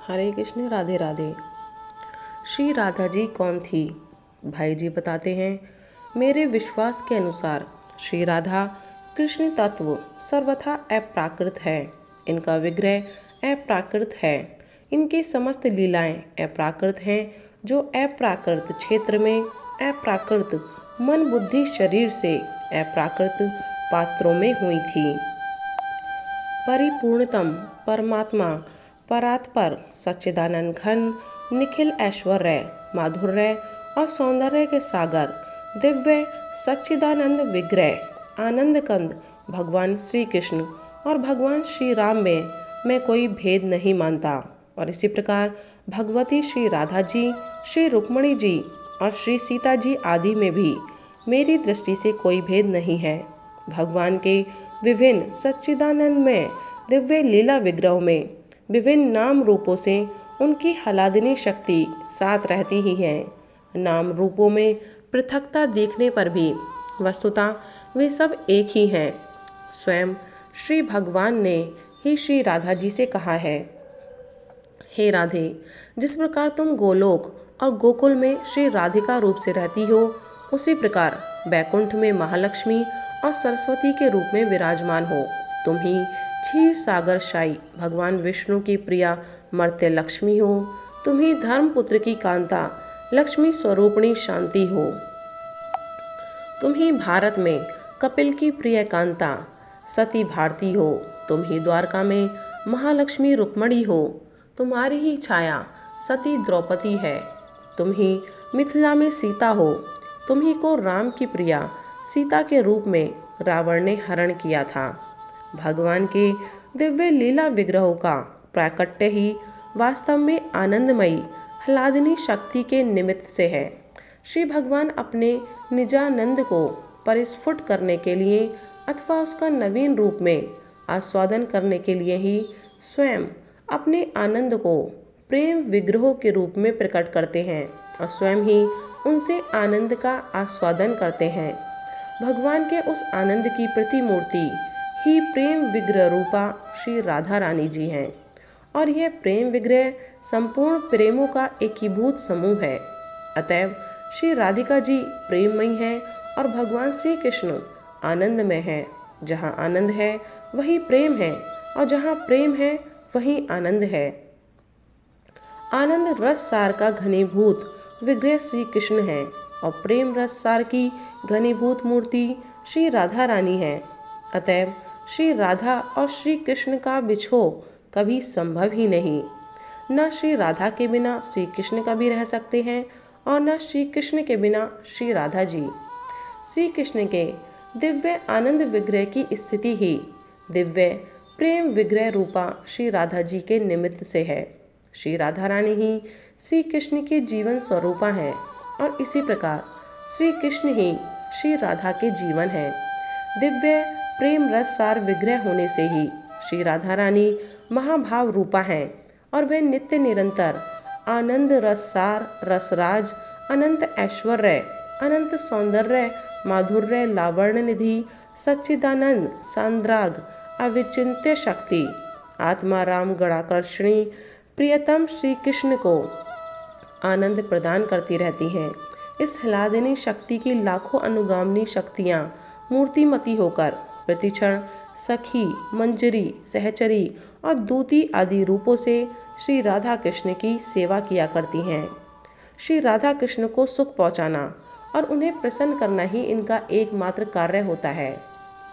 हरे कृष्ण राधे राधे। श्री राधा जी कौन थी? भाई जी बताते हैं, मेरे विश्वास के अनुसार श्री राधा कृष्ण तत्व सर्वथा अप्राकृत है। इनका विग्रह अप्राकृत है। इनकी समस्त लीलाएं अप्राकृत हैं, जो अप्राकृत क्षेत्र में अप्राकृत मन बुद्धि शरीर से अप्राकृत पात्रों में हुई थी। परिपूर्णतम परमात्मा परात्पर सच्चिदानंद घन निखिल ऐश्वर्य माधुर्य और सौंदर्य के सागर दिव्य सच्चिदानंद विग्रह आनंद कंद भगवान श्री कृष्ण और भगवान श्री राम में मैं कोई भेद नहीं मानता। और इसी प्रकार भगवती श्री राधा जी, श्री रुक्मणी जी और श्री सीता जी आदि में भी मेरी दृष्टि से कोई भेद नहीं है। भगवान के विभिन्न सच्चिदानंद में दिव्य लीला विग्रहों में विभिन्न नाम रूपों से उनकी हलादिनी शक्ति साथ रहती ही है। नाम रूपों में पृथकता देखने पर भी वस्तुतः वे सब एक ही हैं। स्वयं श्री भगवान ने ही श्री राधा जी से कहा है, हे राधे, जिस प्रकार तुम गोलोक और गोकुल में श्री राधिका रूप से रहती हो, उसी प्रकार बैकुंठ में महालक्ष्मी और सरस्वती के रूप में विराजमान हो। तुम ही क्षीर सागर शाही भगवान विष्णु की प्रिया मर्त्य लक्ष्मी हो। तुम ही धर्मपुत्र की कांता लक्ष्मी स्वरूपिणी शांति हो। तुम ही भारत में कपिल की प्रिय कांता सती भारती हो। तुम ही द्वारका में महालक्ष्मी रुक्मणी हो। तुम्हारी ही छाया सती द्रौपदी है। तुम ही मिथिला में सीता हो। तुम ही को राम की प्रिया सीता के रूप में रावण ने हरण किया था। भगवान के दिव्य लीला विग्रहों का प्राकट्य ही वास्तव में आनंदमयी ह्लादिनी शक्ति के निमित्त से है। श्री भगवान अपने निजानंद को परिस्फुट करने के लिए अथवा उसका नवीन रूप में आस्वादन करने के लिए ही स्वयं अपने आनंद को प्रेम विग्रहों के रूप में प्रकट करते हैं और स्वयं ही उनसे आनंद का आस्वादन करते हैं। भगवान के उस आनंद की प्रतिमूर्ति ही प्रेम विग्रह रूपा श्री राधा रानी जी हैं और यह प्रेम विग्रह संपूर्ण प्रेमों का एकीभूत समूह है। अतएव श्री राधिका जी प्रेममयी हैं और भगवान श्री कृष्ण आनंदमय हैं। जहाँ आनंद है वही प्रेम है और जहाँ प्रेम है वही आनंद है। आनंद रस सार का घनीभूत विग्रह श्री कृष्ण है और प्रेम रस सार की घनीभूत मूर्ति श्री राधा रानी है। अतएव श्री राधा और श्री कृष्ण का बिछो कभी संभव ही नहीं। न श्री राधा के बिना श्री कृष्ण कभी रह सकते हैं और न श्री कृष्ण के बिना श्री राधा जी। श्री कृष्ण के दिव्य आनंद विग्रह की स्थिति ही दिव्य प्रेम विग्रह रूपा श्री राधा जी के निमित्त से है। श्री राधा रानी ही श्री कृष्ण की जीवन स्वरूपा हैं और इसी प्रकार श्री कृष्ण ही श्री राधा के जीवन हैं। दिव्य प्रेम रस सार विग्रह होने से ही श्री राधा रानी महाभाव रूपा हैं और वे नित्य निरंतर आनंद रस सार रसराज अनंत ऐश्वर्य अनंत सौंदर्य माधुर्य लावण्य निधि सच्चिदानंद सांद्राग अविचिन्त्य शक्ति आत्मा राम गणाकर्षणी प्रियतम श्री कृष्ण को आनंद प्रदान करती रहती हैं। इस ह्लादिनी शक्ति की लाखों अनुगामिनी शक्तियाँ मूर्तिमती होकर प्रतिक्षण सखी मंजरी सहचरी और दूती आदि रूपों से श्री राधा कृष्ण की सेवा किया करती हैं। श्री राधा कृष्ण को सुख पहुँचाना और उन्हें प्रसन्न करना ही इनका एकमात्र कार्य होता है।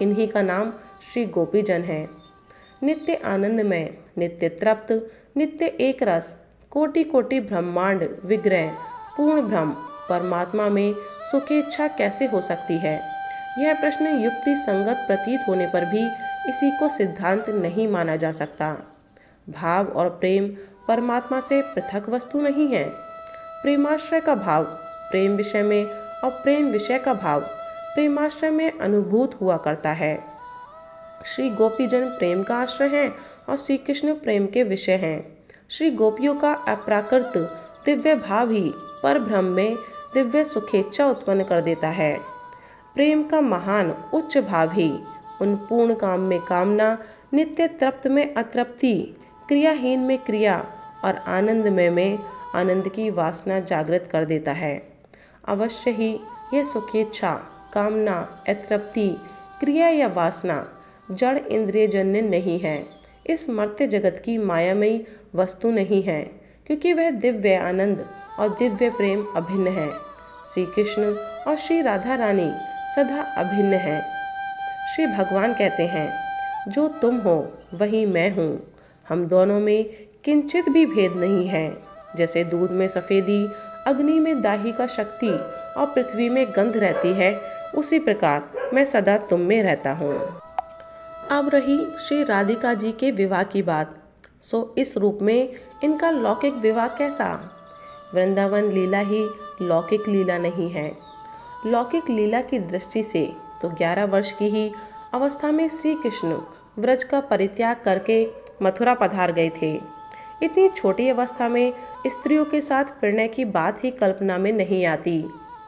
इन्हीं का नाम श्री गोपीजन है। नित्य आनंदमय नित्य तृप्त नित्य एक रस कोटि कोटि ब्रह्मांड विग्रह पूर्ण ब्रह्म परमात्मा में सुखेच्छा कैसे हो सकती है? यह प्रश्न युक्ति संगत प्रतीत होने पर भी इसी को सिद्धांत नहीं माना जा सकता। भाव और प्रेम परमात्मा से पृथक वस्तु नहीं है। प्रेमाश्रय का भाव प्रेम विषय में और प्रेम विषय का भाव प्रेमाश्रय में अनुभूत हुआ करता है। श्री गोपीजन प्रेम का आश्रय हैं और श्री कृष्ण प्रेम के विषय हैं। श्री गोपियों का अप्राकृत दिव्य भाव ही पर ब्रह्म में दिव्य सुखेच्छा उत्पन्न कर देता है। प्रेम का महान उच्च भाव ही उन पूर्ण काम में कामना नित्य तृप्त में अतृप्ति क्रियाहीन में क्रिया और आनंदमय में आनंद की वासना जागृत कर देता है। अवश्य ही यह सुखेच्छा, कामना, अतृप्ति, क्रिया या वासना जड़ इंद्रियजन्य नहीं है, इस मर्त्य जगत की मायामयी वस्तु नहीं है, क्योंकि वह दिव्य आनंद और दिव्य प्रेम अभिन्न है। श्री कृष्ण और श्री राधा रानी सदा अभिन्न हैं। श्री भगवान कहते हैं, जो तुम हो वही मैं हूँ, हम दोनों में किंचित भी भेद नहीं है। जैसे दूध में सफ़ेदी, अग्नि में दाही का शक्ति और पृथ्वी में गंध रहती है, उसी प्रकार मैं सदा तुम में रहता हूँ। अब रही श्री राधिका जी के विवाह की बात। सो इस रूप में इनका लौकिक विवाह कैसा? वृंदावन लीला ही लौकिक लीला नहीं है। लौकिक लीला की दृष्टि से तो 11 वर्ष की ही अवस्था में श्री कृष्ण व्रज का परित्याग करके मथुरा पधार गए थे। इतनी छोटी अवस्था में स्त्रियों के साथ प्रणय की बात ही कल्पना में नहीं आती,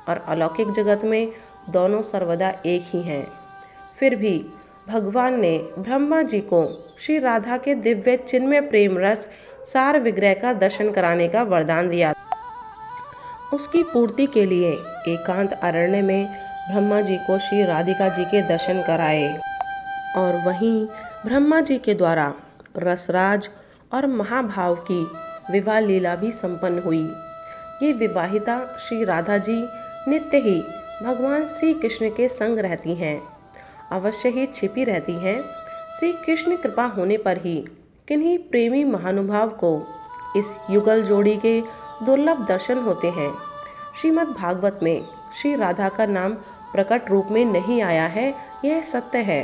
और अलौकिक जगत में दोनों सर्वदा एक ही हैं। फिर भी भगवान ने ब्रह्मा जी को श्री राधा के दिव्य चिन्मय प्रेम रस सार विग्रह का दर्शन कराने का वरदान दिया। उसकी पूर्ति के लिए एकांत अरण्य में ब्रह्मा जी को श्री राधिका जी के दर्शन कराए, और वहीं ब्रह्मा जी के द्वारा रसराज और महाभाव की विवाह लीला भी संपन्न हुई। ये विवाहिता श्री राधा जी नित्य ही भगवान श्री कृष्ण के संग रहती हैं, अवश्य ही छिपी रहती हैं। श्री कृष्ण कृपा होने पर ही किन्हीं प्रेमी महानुभाव को इस युगल जोड़ी के दुर्लभ दर्शन होते हैं। श्रीमद् भागवत में श्री राधा का नाम प्रकट रूप में नहीं आया है, यह सत्य है,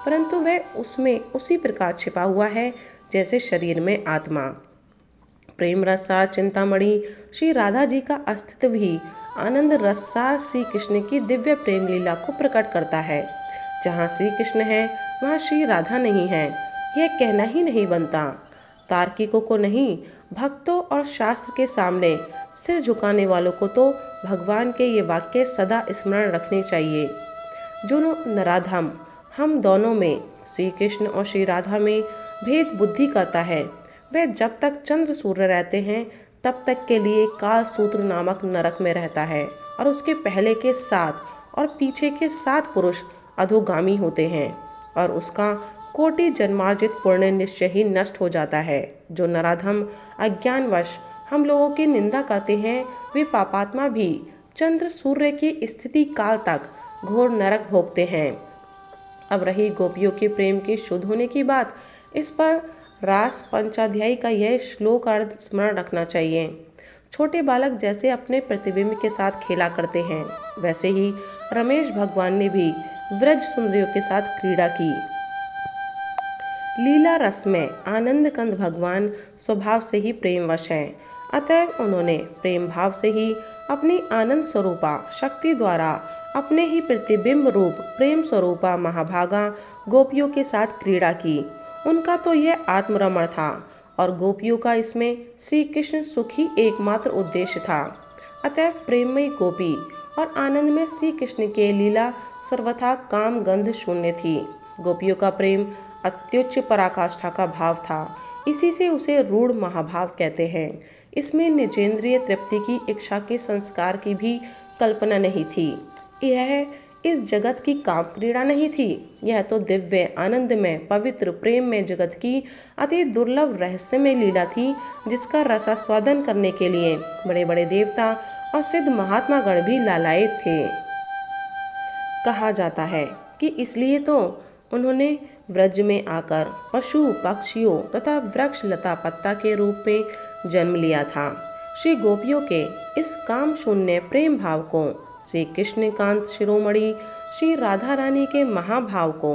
परंतु वह उसमें उसी प्रकार छिपा हुआ है जैसे शरीर में आत्मा। प्रेम रससार चिंतामणि श्री राधा जी का अस्तित्व ही आनंद रससार श्री कृष्ण की दिव्य प्रेम लीला को प्रकट करता है। जहाँ श्री कृष्ण है वहाँ श्री राधा नहीं है, यह कहना ही नहीं बनता। तार्किकों को नहीं, भक्तों और शास्त्र के सामने सिर झुकाने वालों को तो भगवान के ये वाक्य सदा स्मरण रखने चाहिए। जो नराधम हम दोनों में, श्री कृष्ण और श्री राधा में भेद बुद्धि करता है, वह जब तक चंद्र सूर्य रहते हैं तब तक के लिए काल सूत्र नामक नरक में रहता है, और उसके पहले के 7 और पीछे के 7 पुरुष अधोगामी होते हैं, और उसका कोटि जन्मार्जित पुण्य निश्चय ही नष्ट हो जाता है। जो नराधम अज्ञानवश हम लोगों की निंदा करते हैं, वे पापात्मा भी चंद्र सूर्य की स्थिति काल तक घोर नरक भोगते हैं। अब रही गोपियों के प्रेम के शुद्ध होने की बात, इस पर रास पंचाध्यायी का यह श्लोक अर्थ स्मरण रखना चाहिए। छोटे बालक जैसे अपने प्रतिबिंब के साथ खेला करते हैं, वैसे ही रमेश भगवान ने भी व्रज सुंदरियों के साथ क्रीड़ा की। लीला रस में आनंद कंद भगवान स्वभाव से ही प्रेमवश हैं, अतएव उन्होंने प्रेम भाव से ही अपनी आनंद स्वरूपा शक्ति द्वारा अपने ही प्रतिबिंब रूप प्रेम स्वरूपा महाभागा गोपियों के साथ क्रीड़ा की। उनका तो यह आत्मरमण था, और गोपियों का इसमें श्री कृष्ण सुख ही एकमात्र उद्देश्य था। अतएव प्रेममयी गोपी और आनंद में श्री कृष्ण के लीला सर्वथा काम गंध शून्य थी। गोपियों का प्रेम अत्युच्च पराकाष्ठा का भाव था, इसी से उसे रूढ़ महाभाव कहते हैं। इसमें निजेंद्रिय तृप्ति की इच्छा के संस्कार की भी कल्पना नहीं थी। यह इस जगत की काम क्रीड़ा नहीं थी, यह तो दिव्य आनंदमय पवित्र प्रेम में जगत की अति दुर्लभ रहस्यमय लीला थी, जिसका रसास्वादन करने के लिए बड़े बड़े देवता और सिद्ध महात्मा गण भी लालायित थे। कहा जाता है कि इसलिए तो उन्होंने व्रज में आकर पशु पक्षियों तथा वृक्ष लता पत्ता के रूप में जन्म लिया था। श्री गोपियों के इस काम शून्य प्रेम भाव को, श्री कृष्णकांत शिरोमणि श्री राधा रानी के महाभाव को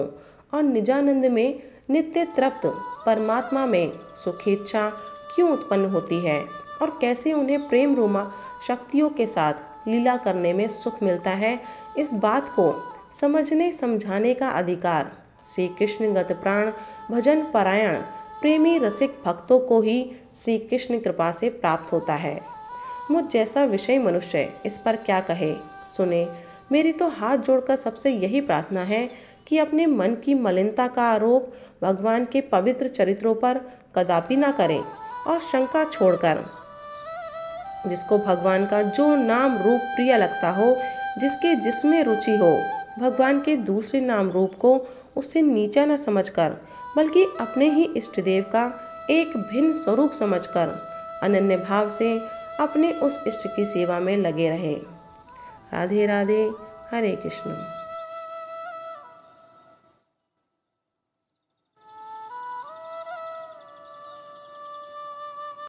और निजानंद में नित्य तृप्त परमात्मा में सुखेच्छा क्यों उत्पन्न होती है, और कैसे उन्हें प्रेम रोमा शक्तियों के साथ लीला करने में सुख मिलता है, इस बात को समझने समझाने का अधिकार श्री कृष्ण गत प्राण भजन परायण प्रेमी रसिक भक्तों को ही श्री कृष्ण कृपा से प्राप्त होता है। मुझ जैसा विषय मनुष्य इस पर क्या कहे, सुने। मेरी तो हाथ जोड़कर सबसे यही प्रार्थना है कि अपने मन की मलिनता का आरोप भगवान के पवित्र चरित्रों पर कदापि ना करें, और शंका छोड़कर। जिसको भगवान का जो नाम रूप प्रिय लगता हो, जिसके जिसमें रुचि हो, भगवान के दूसरे नाम रूप को उससे नीचा न समझकर, बल्कि अपने ही इष्ट देव का एक भिन्न स्वरूप समझकर अनन्य भाव से अपने उस इष्ट की सेवा में लगे रहें। राधे राधे। हरे कृष्ण।